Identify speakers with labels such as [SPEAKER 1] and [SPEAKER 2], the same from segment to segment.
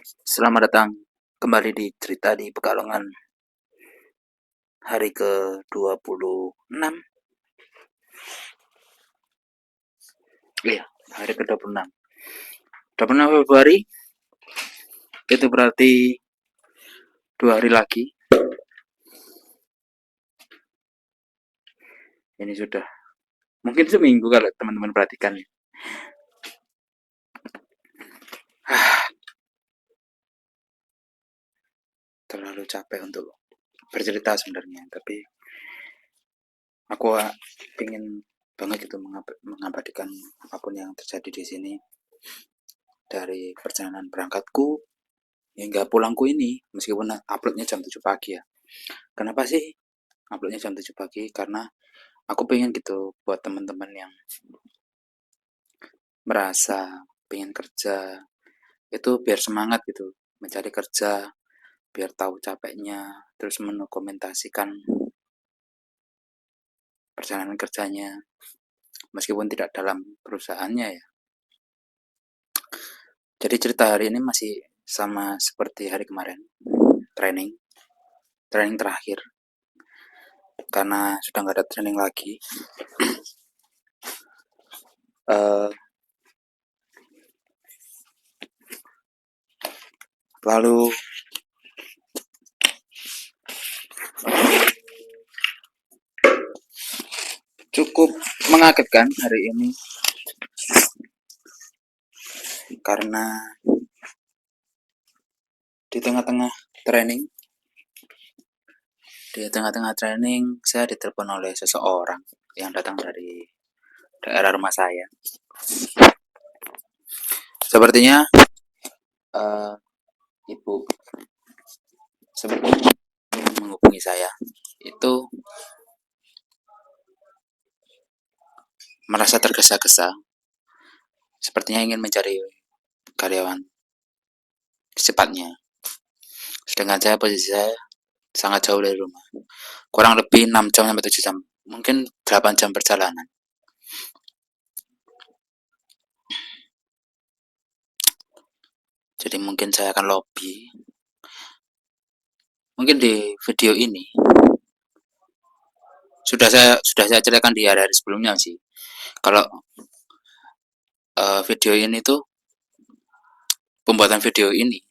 [SPEAKER 1] Selamat datang kembali di cerita di Pekalongan hari ke-26. Iya, hari ke-26. 26 Februari itu berarti 2 hari lagi. Ini sudah mungkin seminggu kalau teman-teman perhatikan. Terlalu capek untuk bercerita sebenarnya, tapi aku ingin banget itu mengabadikan apapun yang terjadi di sini, dari perjalanan berangkatku hingga pulangku ini, meskipun uploadnya jam 7 pagi ya. Kenapa sih uploadnya jam 7 pagi? Karena aku pengen gitu buat teman-teman yang merasa pengen kerja itu biar semangat gitu mencari kerja, biar tahu capeknya, terus mendokumentasikan perjalanan kerjanya meskipun tidak dalam perusahaannya ya. Jadi cerita hari ini masih sama seperti hari kemarin, training training terakhir, karena sudah nggak ada training lagi. Eh, lalu cukup mengagetkan hari ini karena di tengah-tengah training saya ditelepon oleh seseorang yang datang dari daerah rumah saya. Sepertinya uh, ibu sepertinya menghubungi saya itu merasa tergesa-gesa, sepertinya ingin mencari karyawan secepatnya. Sedangkan posisi saya sangat jauh dari rumah, kurang lebih 6 jam sampai 7 jam, mungkin 8 jam perjalanan. Jadi mungkin saya akan lobby. Mungkin di video ini sudah saya ceritakan di hari-hari sebelumnya sih. Kalau video ini tuh, pembuatan video ini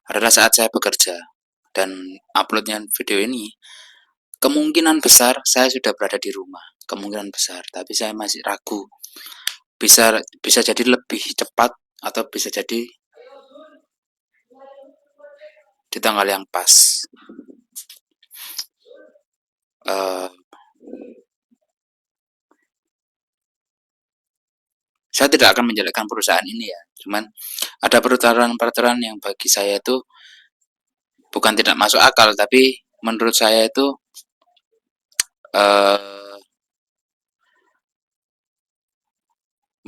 [SPEAKER 1] adalah saat saya bekerja, dan uploadnya video ini kemungkinan besar saya sudah berada di rumah, kemungkinan besar, tapi saya masih ragu. Bisa bisa jadi lebih cepat atau bisa jadi di tanggal yang pas. Uh, saya tidak akan menjelekkan perusahaan ini ya, cuman ada peraturan-peraturan yang bagi saya itu bukan tidak masuk akal, tapi menurut saya itu uh,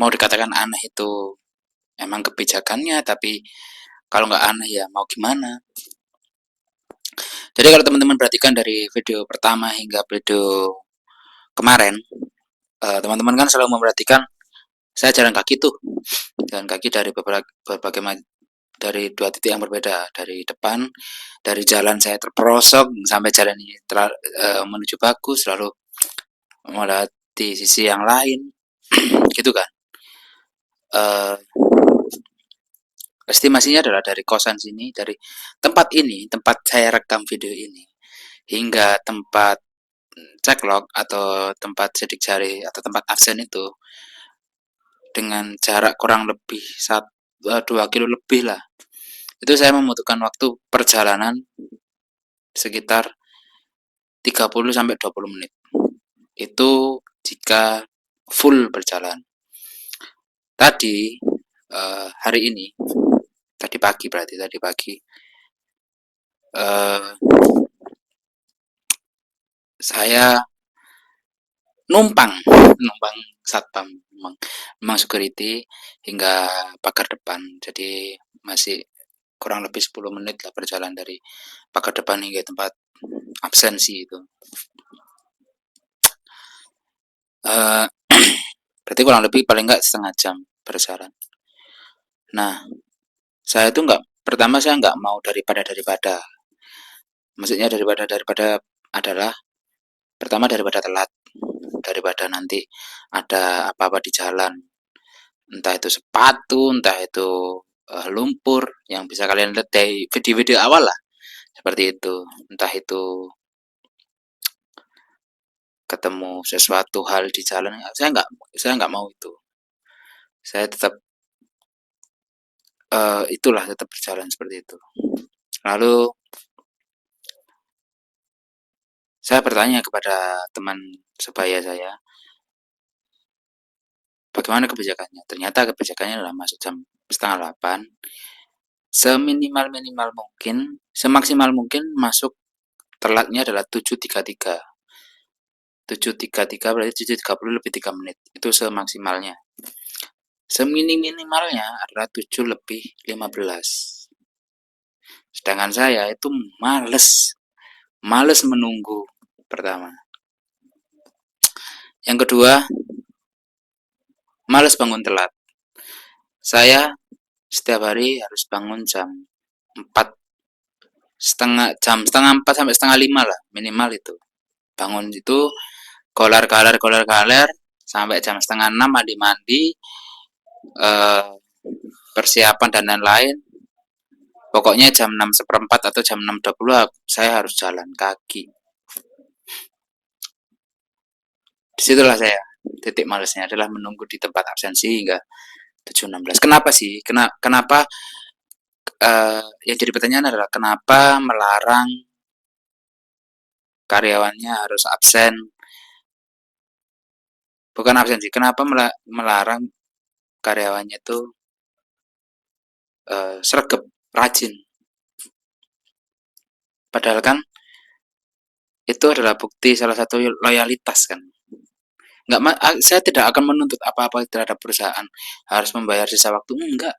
[SPEAKER 1] mau dikatakan aneh itu emang kebijakannya, tapi kalau nggak aneh ya mau gimana. Jadi kalau teman-teman perhatikan dari video pertama hingga video kemarin, teman-teman kan selalu memperhatikan saya jalan kaki tuh, jalan kaki dari berbagai dari 2 titik yang berbeda, dari depan, dari jalan saya terperosok sampai jalan ini menuju bagus, lalu melewati sisi yang lain, gitu kan. Uh, Estimasinya adalah dari kosan sini, dari tempat ini, tempat saya rekam video ini, hingga tempat ceklok atau tempat sidik jari atau tempat absen itu, dengan jarak kurang lebih 2 kilo lebih lah. Itu saya membutuhkan waktu perjalanan sekitar 30 sampai 20 menit. Itu jika full berjalan. Tadi hari ini, tadi pagi saya numpang satpam, memang security hingga pagar depan. Jadi masih kurang lebih 10 menit lah berjalan dari pagar depan hingga tempat absensi itu. Berarti kurang lebih paling nggak setengah jam berjalan. Nah, saya itu nggak Pertama, saya nggak mau daripada. Maksudnya daripada adalah pertama daripada telat, daripada nanti ada apa-apa di jalan, entah itu sepatu, entah itu lumpur yang bisa kalian lihat dari video-video awal lah, seperti itu. Entah itu ketemu sesuatu hal di jalan, saya nggak mau itu. Saya tetap itulah tetap berjalan seperti itu. Lalu saya bertanya kepada teman sebaya saya, bagaimana kebijakannya? Ternyata kebijakannya adalah masuk jam setengah 8, seminimal-minimal mungkin, semaksimal mungkin masuk telatnya adalah 7.33. 7.33 berarti 7.30 lebih 3 menit. Itu semaksimalnya. Semini-minimalnya adalah 7 lebih 15. Sedangkan saya itu males. Males menunggu pertama. Yang kedua, males bangun telat. Saya setiap hari harus bangun jam 4, setengah 4 sampai setengah 5 lah minimal itu. Bangun itu kolar sampai jam setengah 6 mandi-mandi, eh, persiapan dan lain-lain. Pokoknya jam 6 seperempat atau jam 6.20 saya harus jalan kaki. Disitulah saya, titik malesnya adalah menunggu di tempat absensi hingga 7.16. Kenapa sih? Kenapa yang jadi pertanyaan adalah kenapa melarang karyawannya harus absen? Bukan absensi, kenapa melarang karyawannya itu sregep, rajin? Padahal kan itu adalah bukti salah satu loyalitas kan. Saya tidak akan menuntut apa-apa terhadap perusahaan harus membayar sisa waktu, enggak.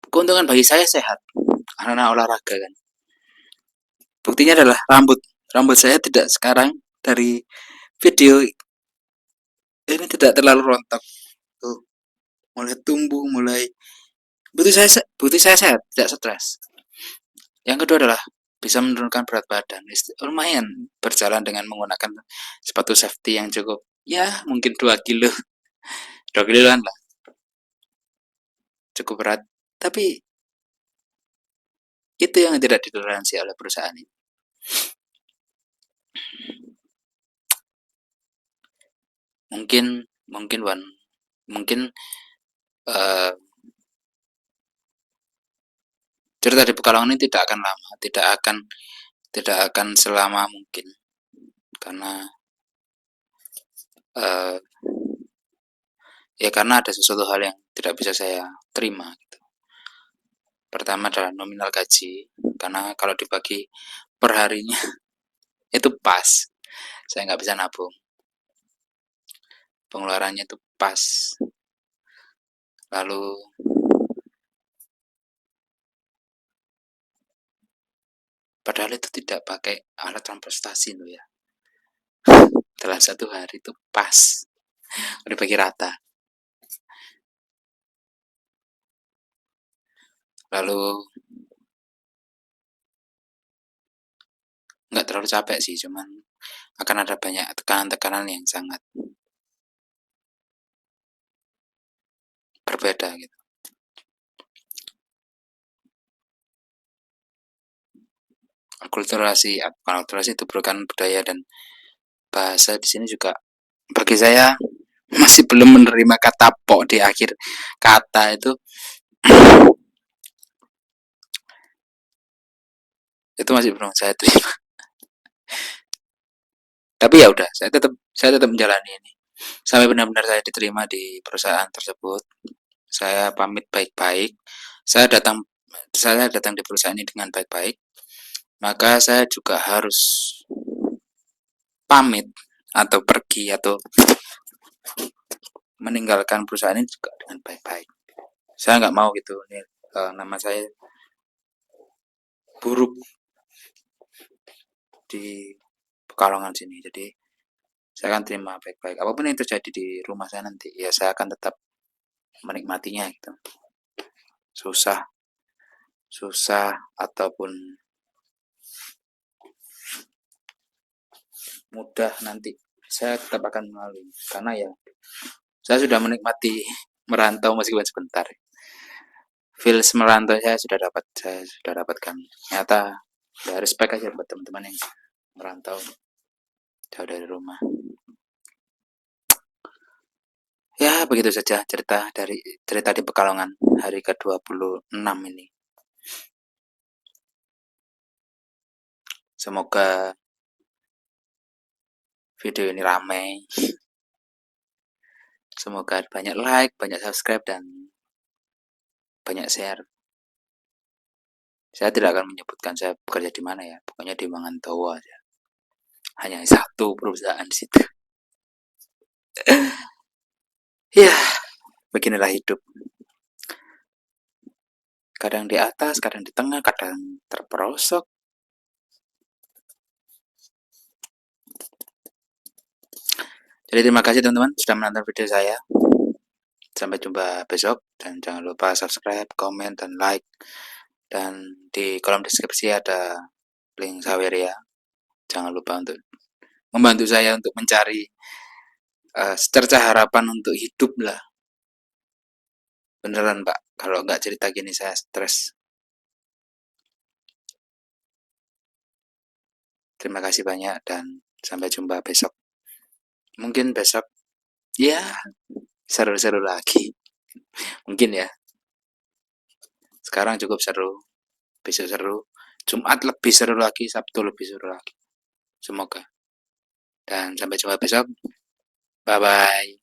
[SPEAKER 1] Keuntungan bagi saya sehat karena olahraga kan. Buktinya adalah rambut saya tidak sekarang dari video ini tidak terlalu rontok tuh, mulai tumbuh, mulai bukti saya sehat, tidak stres. Yang kedua adalah bisa menurunkan berat badan, lumayan berjalan dengan menggunakan sepatu safety yang cukup, ya mungkin 2 kilo, 2 kiloan lah, cukup berat, tapi itu yang tidak ditoleransi oleh perusahaan ini. Mungkin uh, cerita di Pekalongan ini tidak akan lama, tidak akan selama mungkin, karena uh, ya karena ada sesuatu hal yang tidak bisa saya terima gitu. Pertama adalah nominal gaji, karena kalau dibagi per harinya itu pas, saya nggak bisa nabung, pengeluarannya itu pas. Lalu padahal itu tidak pakai alat transportasi loh ya, dalam 1 hari itu pas, udah bagi rata. Lalu nggak terlalu capek sih, cuman akan ada banyak tekanan-tekanan yang sangat berbeda gitu. Akulturasi itu bukan budaya, dan bahasa di sini juga bagi saya masih belum menerima kata po di akhir kata itu masih belum saya terima. Tapi ya udah, saya tetap menjalani ini sampai benar-benar saya diterima di perusahaan tersebut. Saya pamit baik-baik. Saya datang di perusahaan ini dengan baik-baik. Maka saya juga harus pamit atau pergi atau meninggalkan perusahaan ini juga dengan baik-baik. Saya nggak mau gitu, ini nama saya buruk di Pekalongan sini. Jadi saya akan terima baik-baik. Apapun yang terjadi di rumah saya nanti, ya saya akan tetap menikmatinya gitu. susah ataupun mudah, nanti saya tetap akan melalui, karena ya saya sudah menikmati merantau meskipun sebentar. Feels merantau saya sudah dapatkan. Ternyata ya respect aja buat teman-teman yang merantau jauh dari rumah. Ya, begitu saja cerita di Pekalongan hari ke-26 ini. Semoga video ini ramai. Semoga banyak like, banyak subscribe, dan banyak share. Saya tidak akan menyebutkan saya bekerja di mana ya. Pokoknya di Mangantowo aja. Hanya satu perusahaan di situ. Ya, beginilah hidup. Kadang di atas, kadang di tengah, kadang terperosok. Jadi terima kasih teman-teman sudah menonton video saya. Sampai jumpa besok, dan jangan lupa subscribe, komen, dan like. Dan di kolom deskripsi ada link Saweria. Jangan lupa untuk membantu saya untuk mencari secerca harapan untuk hidup lah. Beneran Pak, kalau nggak cerita gini saya stres. Terima kasih banyak dan sampai jumpa besok. Mungkin besok ya seru-seru lagi. Mungkin ya. Sekarang cukup seru. Besok seru. Jumat lebih seru lagi, Sabtu lebih seru lagi. Semoga. Dan sampai jumpa besok. Bye-bye.